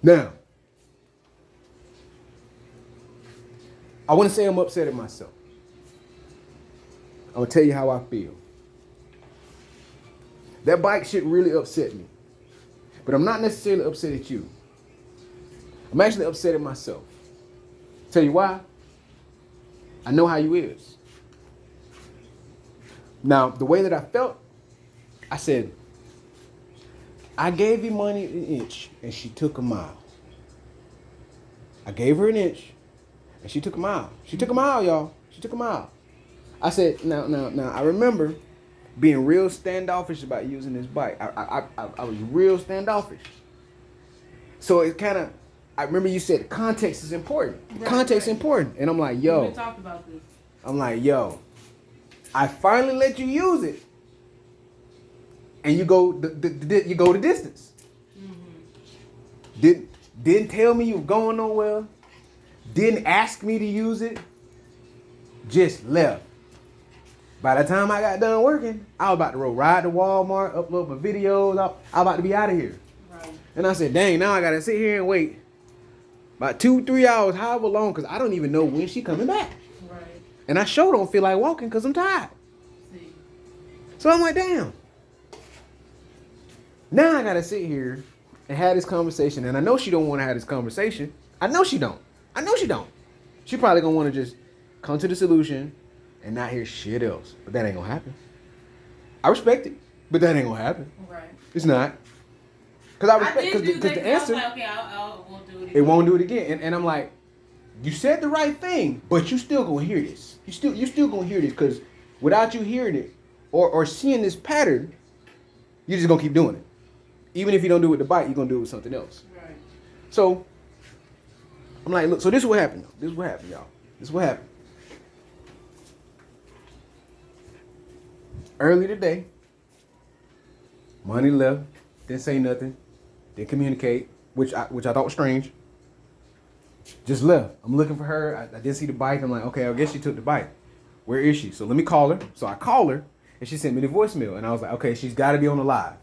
Now, I want to say I'm upset at myself. I'm going to tell you how I feel. That bike shit really upset me. But I'm not necessarily upset at you. I'm actually upset at myself. Tell you why? I know how you is. Now, the way that I felt, I said, I gave you money an inch and she took a mile. I gave her an inch and she took a mile. She took a mile, y'all. She took a mile. I said, now, I remember being real standoffish about using this bike. I was real standoffish. So it kind of, I remember you said context is important. Right, context is important. And I'm like, yo. We talked about this. I'm like, yo, I finally let you use it. And you go you go the distance. Mm-hmm. Didn't tell me you were going nowhere. Didn't ask me to use it. Just left. By the time I got done working, I was about to ride to Walmart, upload my videos. I was about to be out of here. Right. And I said, dang, now I got to sit here and wait about 2-3 hours, however long, because I don't even know when she coming back. Right. And I sure don't feel like walking because I'm tired. See. So I'm like, damn. Now I got to sit here and have this conversation. And I know she don't want to have this conversation. I know she don't. She probably going to want to just come to the solution and not hear shit else. But that ain't going to happen. I respect it, but that ain't going to happen. Right. It's not. Because I respect, because the answer, like, okay, I won't do it again. It won't do it again. And I'm like, you said the right thing, but you still going to hear this. You still going to hear this, because without you hearing it or seeing this pattern, you're just going to keep doing it. Even if you don't do it with the bike, you're going to do it with something else. Right. So, I'm like, look, so this is what happened. This is what happened, y'all. This is what happened. Early today, money left, didn't say nothing, didn't communicate, which I thought was strange. Just left. I'm looking for her. I didn't see the bike. I'm like, okay, I guess she took the bike. Where is she? So let me call her. So I call her, and she sent me the voicemail. And I was like, okay, she's got to be on the live,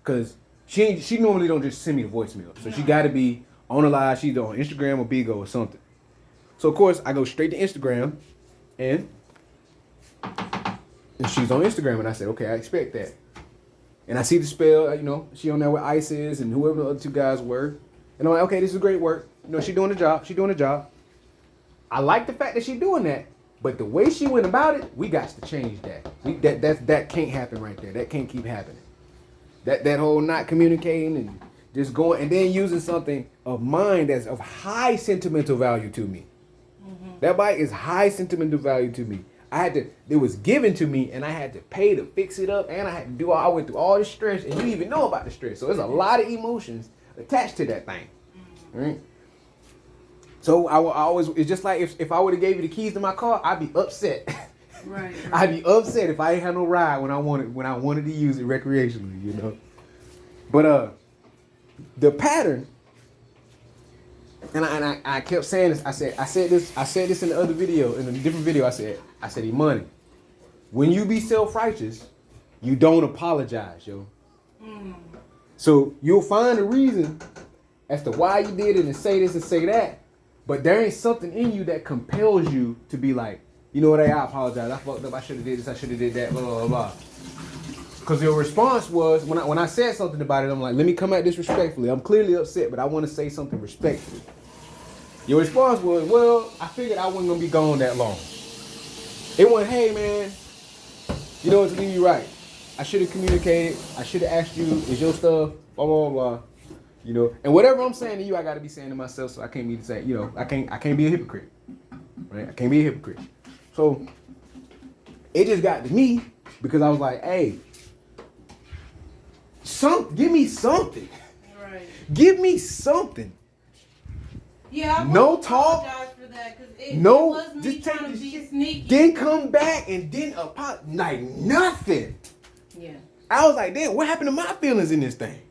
because she normally don't just send me the voicemail. So she got to be on the live. She's on Instagram or Bigo or something. So of course I go straight to Instagram, and she's on Instagram, and I said, okay, I expect that. And I see the spell, she on there with ISIS and whoever the other two guys were. And I'm like, okay, this is great work. She's doing the job. I like the fact that she's doing that, but the way she went about it, we got to change that. That can't happen right there. That can't keep happening. That whole not communicating and just going and then using something of mine that's of high sentimental value to me. Mm-hmm. That bike is high sentimental value to me. It was given to me, and I had to pay to fix it up, and I went through all the stress, and you even know about the stress. So there's a lot of emotions attached to that thing, right? So I always, it's just like if I would have gave you the keys to my car, I'd be upset. Right. I'd be upset if I ain't had no ride when I wanted to use it recreationally, But the pattern, and I kept saying this. I said this in the other video, in a different video. I said, Imani, when you be self-righteous, you don't apologize, yo. Mm. So you'll find a reason as to why you did it and say this and say that, but there ain't something in you that compels you to be like, you know what, I apologize. I fucked up. I should have did this. I should have did that. Blah blah blah. Because your response was when I said something about it, I'm like, let me come at this respectfully. I'm clearly upset, but I want to say something respectfully. Your response was, well, I figured I wasn't gonna be gone that long. It went, hey man, you know what, to leave you right. I should have communicated. I should have asked you, is your stuff, blah, blah, blah. And whatever I'm saying to you, I got to be saying to myself, so I can't be the same. I can't be a hypocrite, right? I can't be a hypocrite. So it just got to me because I was like, hey, give me something. Right. Give me something. Yeah, I no talk. For that, it was me just trying to be sneaky. Then come back and then apologize. Like nothing. Yeah. I was like, damn, what happened to my feelings in this thing?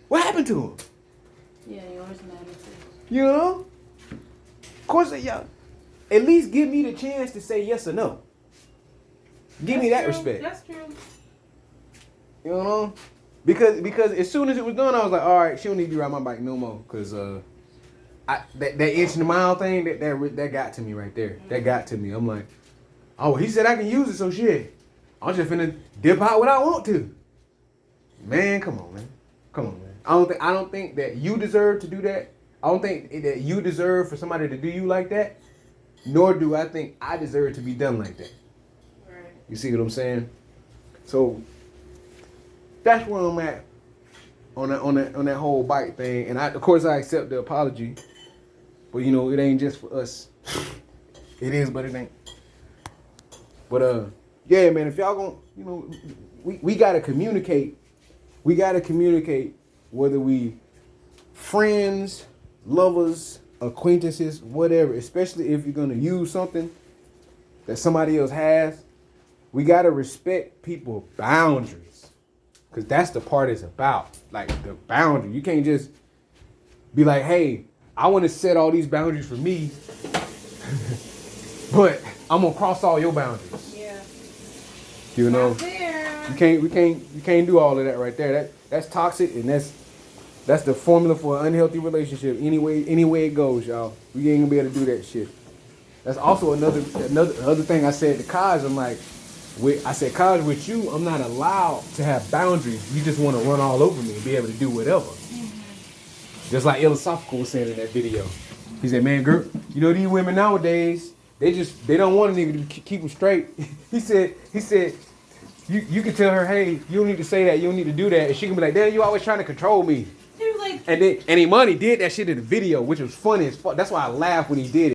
What happened to them? Yeah, yours matter too. Of course, y'all. At least give me the chance to say yes or no. Give me that respect. That's true. Because as soon as it was done, I was like, all right, she don't need to be riding my bike no more. Cause that inch and a mile thing that got to me right there. That got to me. I'm like, oh, he said I can use it, so shit. I'm just finna dip out what I want to. Man, come on, man. I don't think that you deserve to do that. I don't think that you deserve for somebody to do you like that. Nor do I think I deserve to be done like that. Right. You see what I'm saying? So that's where I'm at on that whole bike thing. And of course I accept the apology. But you know, it ain't just for us. It is, but it ain't. But yeah, man, if y'all gonna, you know, we gotta communicate. We gotta communicate whether we friends, lovers, acquaintances, whatever, especially if you're gonna use something that somebody else has. We gotta respect people's boundaries. Cause that's the part it's about. Like the boundary. You can't just be like, hey, I want to set all these boundaries for me, but I'm gonna cross all your boundaries. Yeah. You know, Not fair. you can't do all of that right there. That's toxic, and that's the formula for an unhealthy relationship. Any way it goes, y'all. We ain't gonna be able to do that shit. That's also another thing I said to Kaj. I'm like, I said, Kaj, with you, I'm not allowed to have boundaries. You just want to run all over me and be able to do whatever. Just like Philosophical was saying in that video. He said, man, girl, you know these women nowadays, they don't want a nigga to keep them straight. He said, you can tell her, hey, you don't need to say that, you don't need to do that. And she can be like, damn, you always trying to control me. He was like, And Imani did that shit in the video, which was funny as fuck. That's why I laughed when he did it.